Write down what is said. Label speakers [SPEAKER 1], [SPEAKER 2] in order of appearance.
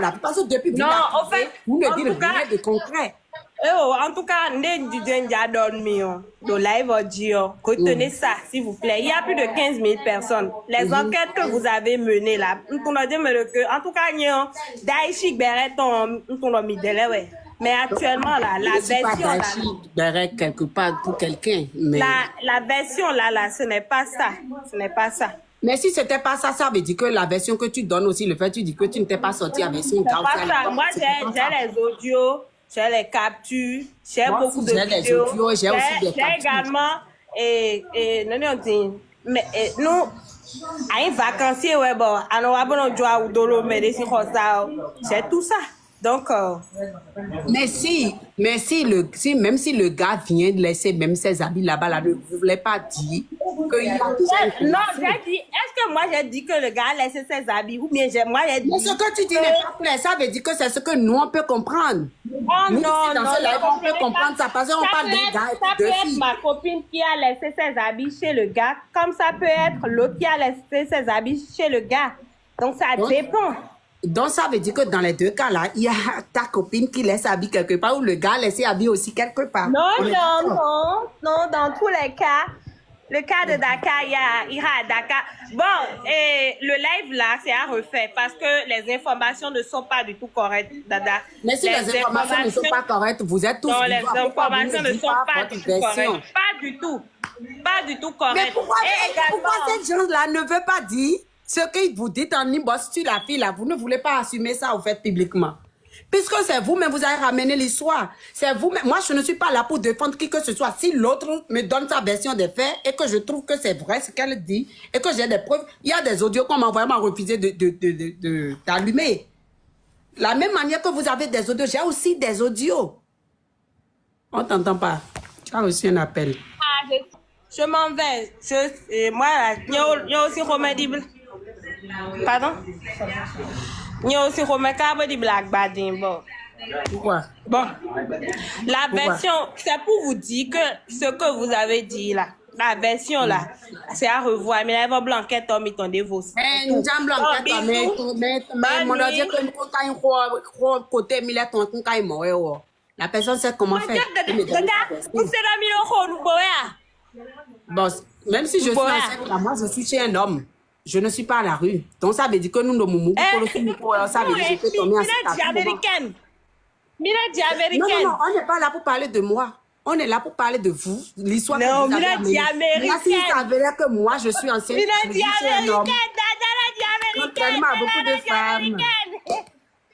[SPEAKER 1] là. Parce que depuis que
[SPEAKER 2] Non, en fait,
[SPEAKER 1] vous ne
[SPEAKER 2] en
[SPEAKER 1] dites
[SPEAKER 2] tout cas,
[SPEAKER 1] rien de concret.
[SPEAKER 2] en tout cas, Ndé Djenja dormi, le live audio. Retenez ça, s'il vous plaît. Il y a plus de 15 000 personnes. Les enquêtes que vous avez menées là, en tout cas, Daïchi Bereton, mais actuellement, là, la
[SPEAKER 1] Je suis pas
[SPEAKER 2] version là,
[SPEAKER 1] Daïchi Beret quelque part pour quelqu'un. Mais...
[SPEAKER 2] la version là, ce n'est pas ça. Ce n'est pas ça.
[SPEAKER 1] Mais si c'était pas ça, ça veut dire que la version que tu donnes aussi, le fait tu dis que tu ne t'es pas sorti avec son gars.
[SPEAKER 2] C'est pas ça. Moi, j'ai les audios, j'ai les captures, j'ai beaucoup de vidéos.
[SPEAKER 1] J'ai aussi des captures.
[SPEAKER 2] J'ai également, mais nous, à un vacancier, ouais, bon, à nous avons joué au dolo, mais des j'ai tout ça. Donc,
[SPEAKER 1] mais même si le gars vient de laisser même ses habits là-bas, là, ne voulait pas dire qu'il a tout ça.
[SPEAKER 2] Non, j'ai dit, est-ce que moi j'ai dit que le gars a laissé ses habits ou bien moi j'ai dit.
[SPEAKER 1] Mais ce que tu dis n'est pas clair, ça veut dire que c'est ce que nous on peut comprendre.
[SPEAKER 2] Oh
[SPEAKER 1] nous,
[SPEAKER 2] non,
[SPEAKER 1] dans
[SPEAKER 2] non,
[SPEAKER 1] ce live, on peut comprendre ça parce qu'on parle d'un gars et
[SPEAKER 2] ça
[SPEAKER 1] de
[SPEAKER 2] peut
[SPEAKER 1] deux filles.
[SPEAKER 2] être ma copine qui a laissé ses habits chez le gars, comme ça peut être l'autre qui a laissé ses habits chez le gars. Donc ça dépend.
[SPEAKER 1] Donc ça veut dire que dans les deux cas là, il y a ta copine qui laisse habits quelque part ou le gars laisse habits aussi quelque part.
[SPEAKER 2] Non, dans tous les cas. Le cas de Dakar, il ira à Dakar. Bon, et le live là, c'est à refaire parce que les informations ne sont pas du tout correctes, Dada.
[SPEAKER 1] Mais si les informations ne sont pas correctes, vous êtes tous...
[SPEAKER 2] Non, les informations ne sont pas du tout correctes. Pas du tout. Pas du tout correctes.
[SPEAKER 1] Mais pourquoi ces gens-là ne veulent pas dire ce que vous dites en inbox sur la fille là? Vous ne voulez pas assumer ça, au fait, publiquement. Puisque c'est vous, mais vous avez ramené l'histoire. C'est vous, mais moi, je ne suis pas là pour défendre qui que ce soit. Si l'autre me donne sa version des faits et que je trouve que c'est vrai ce qu'elle dit et que j'ai des preuves, il y a des audios qu'on m'a vraiment refusé d'allumer. La même manière que vous avez des audios, j'ai aussi des audios. On t'entend pas. Tu as reçu un appel.
[SPEAKER 2] Ah, je m'en vais. Moi, il y a aussi remédiable. Pardon? Il y a aussi remarquable de Black Badin. Bon.
[SPEAKER 1] Pourquoi?
[SPEAKER 2] Bon. La version, c'est pour vous dire que ce que vous avez dit là, la version là, c'est à revoir. Mais là, il va blanquer ton dévot.
[SPEAKER 1] Mais nous avons blanqué mais mon Dieu, que nous côté millet ton mort. La personne sait comment faire. Bon, même si je suis enceinte, moi je suis chez un homme. Je ne suis pas à la rue. Donc ça veut dire que nous ne mourons pas. Ça veut dire que je peux tomber enceinte.
[SPEAKER 2] Américaine.
[SPEAKER 1] Non, on n'est pas là pour parler de moi. On est là pour parler de vous. L'histoire que vous avez amenée. Là, s'il s'avérait que moi, je suis enceinte, je suis chez un homme. Contrairement à beaucoup de femmes.